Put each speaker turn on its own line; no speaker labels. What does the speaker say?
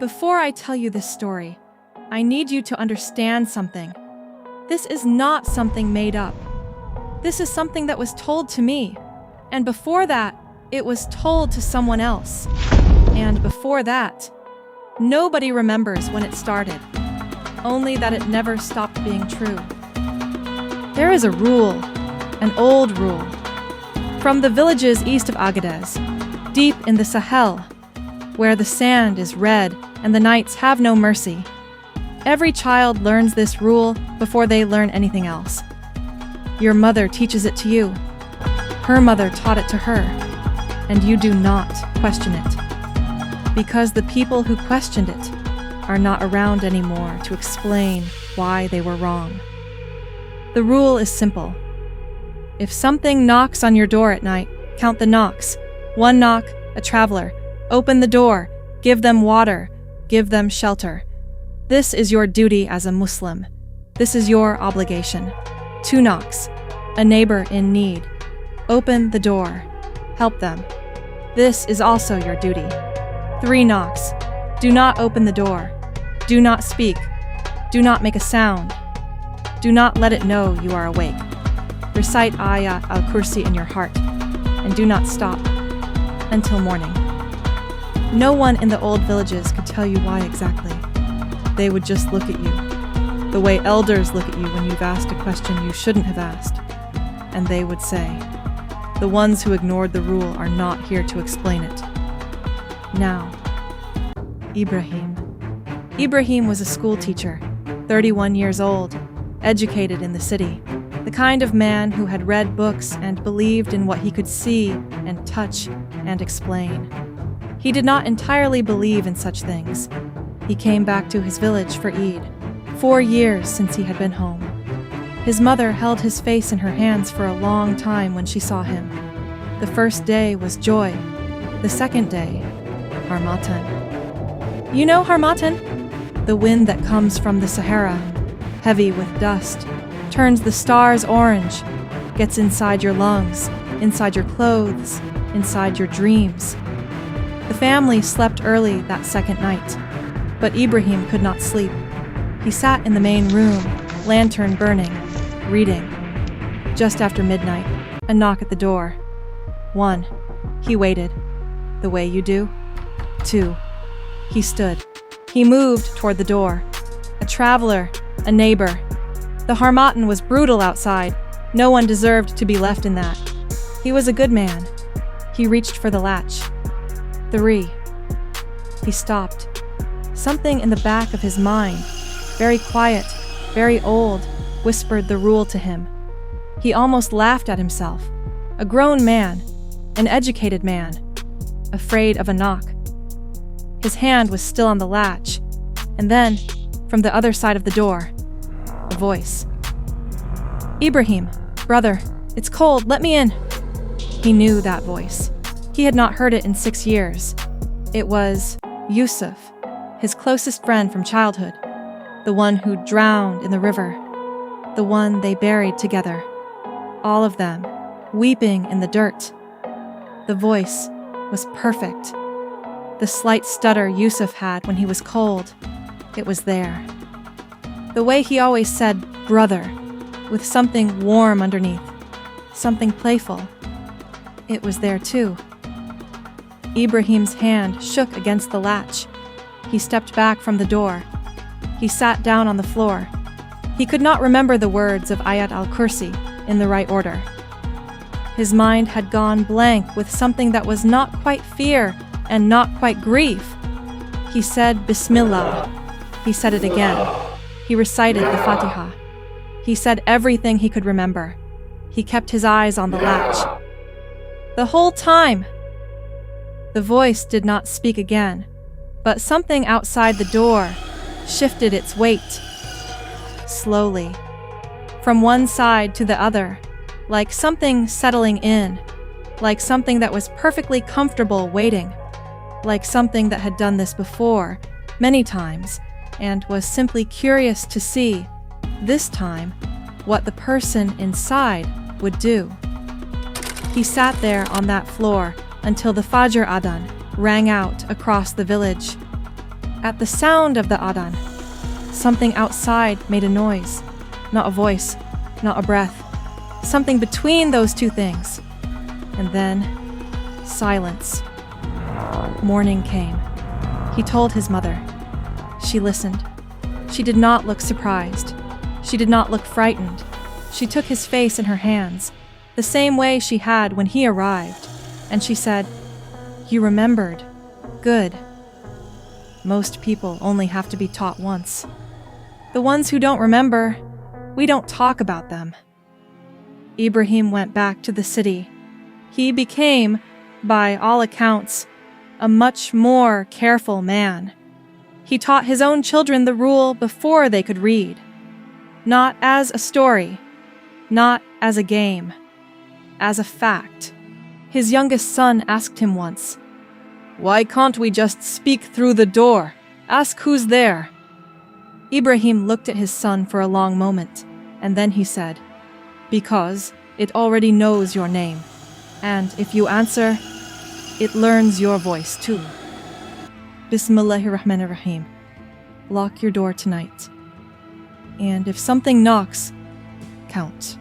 Before I tell you this story, I need you to understand something. This is not something made up. This is something that was told to me. And before that, it was told to someone else. And before that, nobody remembers when it started, only that it never stopped being true. There is a rule, an old rule, from the villages east of Agadez, deep in the Sahel, where the sand is red and the nights have no mercy. Every child learns this rule before they learn anything else. Your mother teaches it to you. Her mother taught it to her, and you do not question it. Because the people who questioned it are not around anymore to explain why they were wrong. The rule is simple. If something knocks on your door at night, count the knocks. One knock, a traveler. Open the door. Give them water. Give them shelter. This is your duty as a Muslim. This is your obligation. 2 knocks. A neighbor in need. Open the door. Help them. This is also your duty. 3 knocks. Do not open the door. Do not speak. Do not make a sound. Do not let it know you are awake. Recite Ayat al-Kursi in your heart, and do not stop until morning. No one in the old villages could tell you why exactly. They would just look at you, the way elders look at you when you've asked a question you shouldn't have asked, and they would say, the ones who ignored the rule are not here to explain it. Now, Ibrahim. Ibrahim was a school teacher, 31 years old, educated in the city, the kind of man who had read books and believed in what he could see and touch and explain. He did not entirely believe in such things. He came back to his village for Eid, 4 years since he had been home. His mother held his face in her hands for a long time when she saw him. The first day was joy. The second day, Harmattan. You know Harmattan? The wind that comes from the Sahara, heavy with dust, turns the stars orange, gets inside your lungs, inside your clothes, inside your dreams. The family slept early that second night, but Ibrahim could not sleep. He sat in the main room, lantern burning, reading. Just after midnight, a knock at the door. 1. He waited, the way you do. 2. He stood. He moved toward the door. A traveler, a neighbor. The Harmattan was brutal outside. No one deserved to be left in that. He was a good man. He reached for the latch. 3. He stopped. Something in the back of his mind, very quiet, very old, whispered the rule to him. He almost laughed at himself. A grown man, an educated man, afraid of a knock. His hand was still on the latch, and then, from the other side of the door, a voice. Ibrahim, brother, it's cold, let me in. He knew that voice. He had not heard it in 6 years. It was Yusuf, his closest friend from childhood, the one who drowned in the river, the one they buried together. All of them, weeping in the dirt. The voice was perfect. The slight stutter Yusuf had when he was cold, it was there. The way he always said, brother, with something warm underneath, something playful, it was there too. Ibrahim's hand shook against the latch. He stepped back from the door. He sat down on the floor. He could not remember the words of Ayat al-Kursi in the right order. His mind had gone blank with something that was not quite fear and not quite grief. He said Bismillah. He said it again. He recited the Fatiha. He said everything he could remember. He kept his eyes on the latch. The whole time. The voice did not speak again, but something outside the door shifted its weight. Slowly. From one side to the other, like something settling in, like something that was perfectly comfortable waiting, like something that had done this before, many times, and was simply curious to see, this time, what the person inside would do. He sat there on that floor until the Fajr Adhan rang out across the village. At the sound of the adhan, something outside made a noise. Not a voice, not a breath. Something between those two things. And then, silence. Morning came. He told his mother. She listened. She did not look surprised. She did not look frightened. She took his face in her hands, the same way she had when he arrived, and she said, "You remembered. Good." Most people only have to be taught once. The ones who don't remember, we don't talk about them. Ibrahim went back to the city. He became, by all accounts, a much more careful man. He taught his own children the rule before they could read. Not as a story, not as a game, as a fact. His youngest son asked him once, "Why can't we just speak through the door? Ask who's there." Ibrahim looked at his son for a long moment, and then he said, "Because it already knows your name, and if you answer, it learns your voice too." Bismillahirrahmanirrahim. Lock your door tonight. And if something knocks, count.